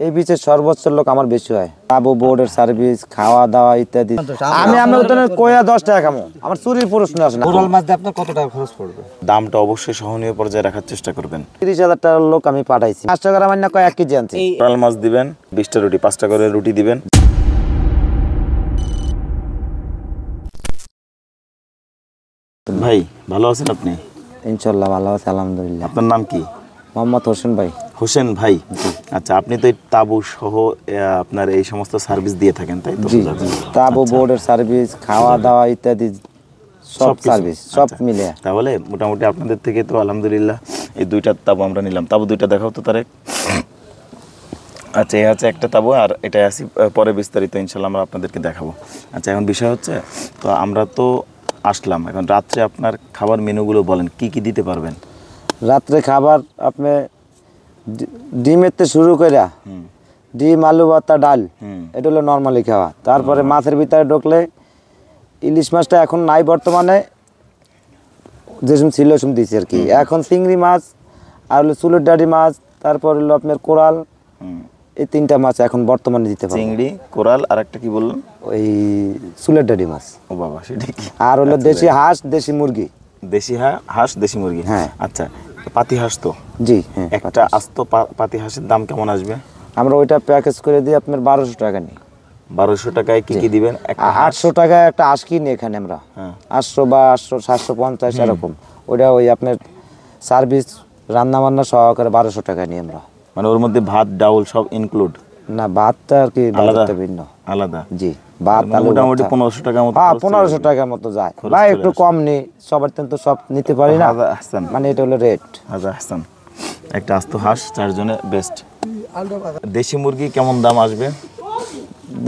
এই বিচে সর্বোচ্চ লোক আমার বেশি হয়। তাবু বোর্ডের সার্ভিস, খাওয়া দাওয়া ইত্যাদি। আমি ওখানে কয়া 10 টাকা খামো, আমার চুরির প্রশ্ন আসে না। কোরাল মাছ দিয়ে আপনার কত টাকা খরচ পড়বে? দামটা অবশ্যই সহনীয় পর্যায়ে রাখার চেষ্টা করবেন। 30,000 টাকার লোক আমি পাঠাইছি, 5 টাকা আমার না কয় 1 কেজি আনছি। কোরাল মাছ দিবেন, 20টা রুটি, 5টা করে রুটি দিবেন। ভাই ভালো আছেন আপনি? ইনশাআল্লাহ ভালো আছে, আলহামদুলিল্লাহ। আপনার নাম কি? মোহাম্মদ হোসেন ভাই। হোসেন ভাই, আচ্ছা আপনি তো এই তাবু সহ আপনার এই সমস্ত সার্ভিস দিয়ে থাকেন তাই তো? জি, তাবু বোর্ডের সার্ভিস, খাওয়া দাওয়া ইত্যাদি সব সার্ভিস সব মিলে। তাহলে মোটামুটি আপনাদের থেকে তো আলহামদুলিল্লাহ এই 2টা তাবু আমরা নিলাম। তাবু 2টা দেখাও তো তারেক। আচ্ছা এই আছে একটা তাবু, আর এটা আসি পরে বিস্তারিত ইনশাল্লাহ আমরা আপনাদেরকে দেখাবো। আচ্ছা এখন বিষয় হচ্ছে, তো আমরা তো আসলাম, এখন রাত্রে আপনার খাবার মেনুগুলো বলেন কি কি দিতে পারবেন? রাত্রে খাবার আপনি ডিমের থেকে শুরু করে ডিম, আলু ভর্তা, ডাল, এটা হলো নর্মালি খাওয়া। তারপরে মাছের ভিতরে ঢুকলে ইলিশ মাছটা এখন নাই বর্তমানে, যেসব ছিল ওসব দিচ্ছি আর কি। এখন চিংড়ি মাছ আর হলো চুলের ডাঁড়ি মাছ, তারপর হলো আপনার কোরাল, এই 3টা মাছ এখন বর্তমানে দিতে পারবো। চিংড়ি, কোরাল, আর একটা কি বললেন? ওই চুলের ডাঁড়ি মাছ। ও বাবা, সেটা কি? আর হলো দেশি হাঁস, দেশি মুরগি। দেশি হাঁস, দেশি মুরগি। হ্যাঁ। আচ্ছা পাতি হাঁস তো? জি হ্যাঁ। একটা আস্ত পাতি হাঁসের দাম কেমন আসবে? আমরা ওইটা প্যাকেজ করে দিই আপনার 1200 টাকা নিই। 1200 টাকায় কি কি দিবেন? 800 টাকায় একটা হাঁস কিনি এখানে আমরা, 800 বা 800, 750 এরকম। ওটা ওই আপনার সার্ভিস রান্না বান্না সহকারে 1200 টাকা নিই আমরা। মানে ওর মধ্যে ভাত ডাউল সব ইনক্লুড? না, ভাতটা আর কি আলাদা, ভিন্ন আলাদা। জি, ভাত আলু মোটামুটি 1500 টাকার মতো। হ্যাঁ 1500 টাকার মতো যায় বা একটু কম নেই, সবার তো সব নিতে পারি না, মানে এটা হলো রেট। হাজার হাসান একটা আস্ত হাঁস 4 জনের বেস্ট। দেশি মুরগি কেমন দাম আসবে?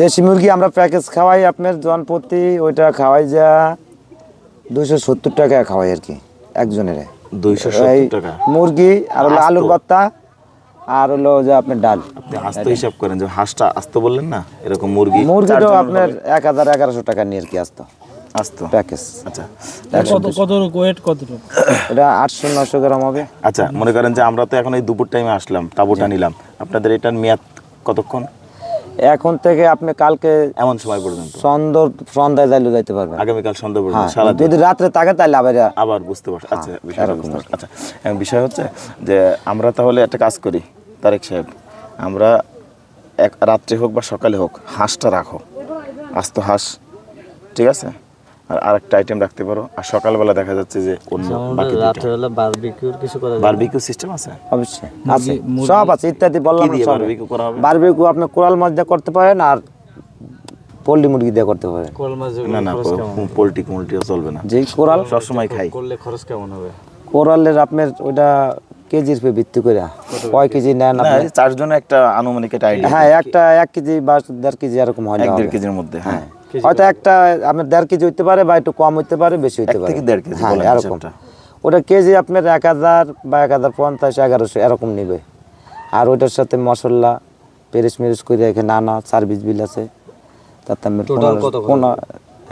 দেশি মুরগি আমরা প্যাকেজ খাওয়াই আপনার জনপ্রতি, ওইটা খাওয়াই যা 270 টাকা খাওয়াই আর কি একজনের। 270 টাকা মুরগি, আর হলো আলুর ভর্তা, আর হলো যে আপনার ডাল। আপনি আস্ত হিসাব করেন, যে হাঁসটা আস্ত বললেন না, এরকম মুরগিটা আপনার 1000-1100 টাকা নিয়ে আর কি আস্ত প্যাকেজ। আচ্ছা কত ওয়েট কত? এটা 800-900 গ্রাম হবে। আচ্ছা মনে করেন যে আমরা তো এখন এই দুপুর টাইমে আসলাম, তাবুটা নিলাম, আপনাদের এটার মেয়াদ কতক্ষণ? এখন থেকে আপনি কালকে এমন সময় পর্যন্ত? সন্ধ্যায় যাইতে পারবেন। আগামীকাল সন্ধ্যা পর্যন্ত? যদি রাত্রে থাকে তাহলে আবার বুঝতে পারছি। আচ্ছা বিষয়টা বুঝতে পারছি। আচ্ছা বিষয় হচ্ছে যে আমরা তাহলে একটা কাজ করি তারেক সাহেব, আমরা রাত্রে হোক বা সকালে হোক হাঁসটা রাখো, আস্ত হাঁস, ঠিক আছে? আর আরেকটা আইটেম রাখতে পারো, আর সকালবেলা দেখা যাচ্ছে যে অন্য বাকি রাত্রেবেলা বারবিকিউর কিছু করা যাবে? বারবিকিউ সিস্টেম আছে? অবশ্যই আছে, সব আছে ইত্যাদি বললাম। বারবিকিউ করা হবে? বারবিকিউ আপনি কোরাল মাছ দিয়ে করতে পারেন, আর পোল্ট্রি মুরগি দিয়ে করতে পারেন। কোরাল মাছ না পোল্ট্রিও চলবে না, যেই কোরাল সবসময় খাই। করলে খরচ কেমন হবে? কোরালের আপনার ওইটা কেজির উপর ভিত্তি করে, কয় কেজি নেন আপনি? 4 জনে একটা আনুমানিক একটা আইডিয়া। হ্যাঁ, একটা 1 কেজি বা 1.5 কেজি এরকম হয়, 1-1.5 কেজির মধ্যে। হ্যাঁ হয়তো একটা আপনার 1.5 কেজি হইতে পারে, বা একটু কম হইতে পারে, বেশি হইতে পারে। 1 থেকে 1.5 কেজি এরকম। ওটা কেজি আপনার 1000 বা 1050, 1100 এরকম নিবে। আর ওইটার সাথে মশলা পেরিস মেরিস করে এখানে নানা সার্ভিস বিল আছে। তাতে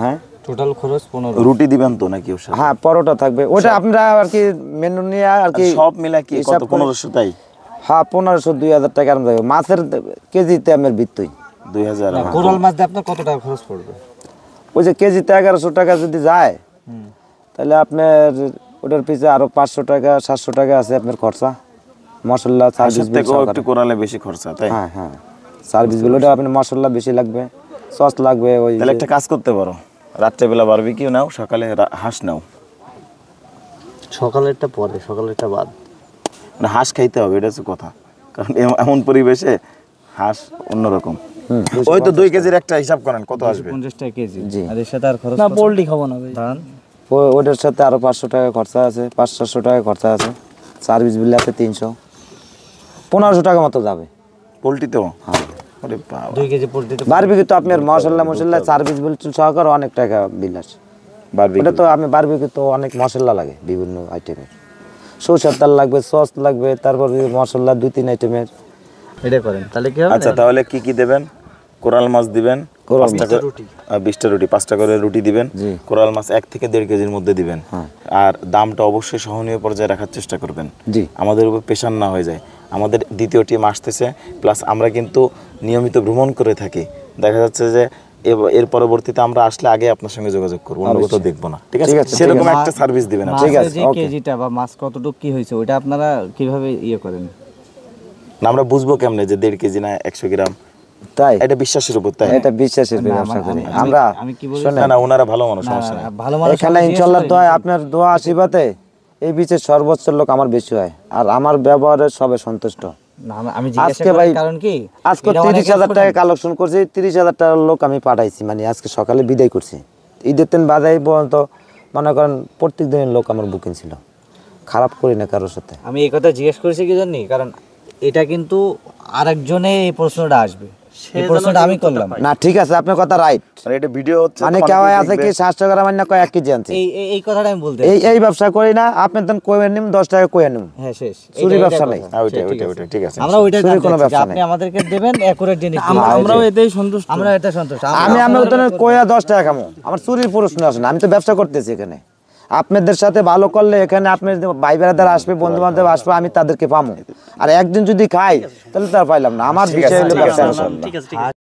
হ্যাঁ টোটাল খরচ 15। রুটি দিবেন তো নাকি ওর সাথে? হ্যাঁ পরোটা থাকবে, ওটা আপনারা আর কি মেনু নিয়ে আর কি সব মিলা কি কত? 1500 তাই? হ্যাঁ 1500-2000 টাকা আরাম যাবে। মাছের কেজিতে আমার বিত্তই 2000। কোরাল মাছ দিয়ে আপনার কত টাকা খরচ পড়বে? ওই যে কেজিতে 1100 টাকা যদি যায়, তাহলে আপনার ওটার পিছনে আরো 500 টাকা 700 টাকা আছে আপনার খরচা, মশলা সার্ভিস বিল। একটু কোরালে বেশি খরচা তাই? হ্যাঁ সার্ভিস বিল, ওটা আপনার মশলা বেশি লাগবে, সস লাগবে। ওই তাহলে একটা কাজ করতে পারো, রাত্রেবেলা বারবিকিউ নাও, সকালে হাঁস নাও। সকালেরটা পরে, সকালেরটা বাদ। মানে হাঁস খাইতে হবে, এটা হচ্ছে কথা, কারণ এমন পরিবেশে হাঁস অন্যরকম। ওই তো 2 কেজির একটা হিসাব করেন কত আসবে? 50 টাকা কেজি। জি। আর এর সাথে আর খরচ না, পোল্ট্রি খাবো না ভাই। ধান ওটার সাথে আরো 500 টাকা খরচা আছে, 500-700 টাকা খরচা আছে, সার্ভিস বিল আছে 300, 1500 টাকা মতো যাবে পোল্ট্রিতেও। হ্যাঁ 2 কেজি পোল্ট্রিতে বারবিকিউ তো আপনার মশলা সার্ভিস বিল সহকারে অনেক টাকা বিল আছে। ওটা তো আমি বারবিকিউ তো অনেক মশলা লাগে, বিভিন্ন আইটেমের, সরষের তেল লাগবে, সস লাগবে, তারপর মশলা 2-3 আইটেমের। এটা করেন তাহলে কি হবে? আচ্ছা তাহলে কি কি দেবেন? কোরাল মাছ দিবেন, 20টা রুটি, 5টা করে রুটি দিবেন। কোরাল মাছ 1 থেকে 1.5 কেজির মধ্যে দিবেন। আর দামটা অবশ্যই সহনীয় পর্যায়ে রাখার চেষ্টা করবেন, আমাদের উপর প্রেশার না হয়ে যায়। আমাদের দ্বিতীয় টিম আসতেছে, প্লাস আমরা কিন্তু নিয়মিত ভ্রমণ করে থাকি। দেখা যাচ্ছে যে এর পরবর্তীতে আমরা আসলে আগে আপনার সঙ্গে যোগাযোগ করবো, অন্য কোথাও দেখবো না, ঠিক আছে? ঠিক আছে, সেরকম ঠিক আছে। একটা সার্ভিস দিবেন আপনি। ঠিক আছে, যে okay. কেজিটা বা মাছ কতটুকু কি হয়েছে ওইটা আপনারা কিভাবে ইয়ে করেন? না, আমরা বুঝবো কেমনে যে 1.5 কেজি না 100 গ্রাম? তাই এটা বিশ্বাসের উপর, তাই এটা বিশ্বাসের না, ব্যবসা করি আমি- আমরা। আমি কি বলি না না, ওনারা ভালো মানুষ, সমস্যা নেই। ভালো মানুষ এখানে ইনশাল্লাহ দোয়া, আপনার দোয়া আশীর্বাদে এই বিচের সর্বোচ্চ লোক আমার বেশি হয়, আর আমার ব্যবহারে সবে সন্তুষ্ট। না, আমি জিজ্ঞাসা আজকে করার ভাই কারণ কি আজকে এটা অনেক 30,000 টাকা কালেকশন করছি, 30,000 টাকার লোক আমি পাঠাইছি, মানে আজকে সকালে বিদায় করছি। ঈদের দিন বাজাই পর্যন্ত মনে করেন প্রত্যেক দিনের লোক আমার বুকিং ছিল, খারাপ করি না কারোর সাথে। আমি এই কথা জিজ্ঞেস করেছি কি জানি, কারণ এটা কিন্তু আরেকজনে এই প্রশ্নটা আসবে, এই প্রশ্নটা আমি করলাম। না ঠিক আছে, আপনার কথা রাইট। মানে এটা ভিডিও হচ্ছে, মানে তো কেউ অনেকেই আছে কি দেখবে। 700 গ্রাম না কয় 1 কেজি আনছে, এই কথাটা আমি বলতে এই ব্যবসা করি না। আপনি তখন কয়ে নিম 10 টাকা কয়ে নিম, হ্যাঁ শেষ চুরি ব্যবসা নাই। হ্যাঁ, ওইটাই, ঠিক আছে। আমরা ওইটা চুরির কোনো ব্যবসা আপনি নেই। আমাদেরকে দেবেন অ্যাকুরেট জিনিস আমরাও এতেই সন্তুষ্ট। আমরা এটা সন্তুষ্ট। আমি ওদের কয়া 10 টাকা খামো, আমার চুরির প্রশ্ন আসে না, আমি তো ব্যবসা করতেছি এখানে। আপনাদের সাথে ভালো করলে এখানে আপনার ভাই বেড়াদার আসবে, বন্ধু বান্ধব আসবে, আমি তাদেরকে পামো। আর একদিন যদি খাই তাহলে তো আর পাইলাম না, আমার বিষয় হলো ব্যবসা। ঠিক আছে, ঠিক আছে।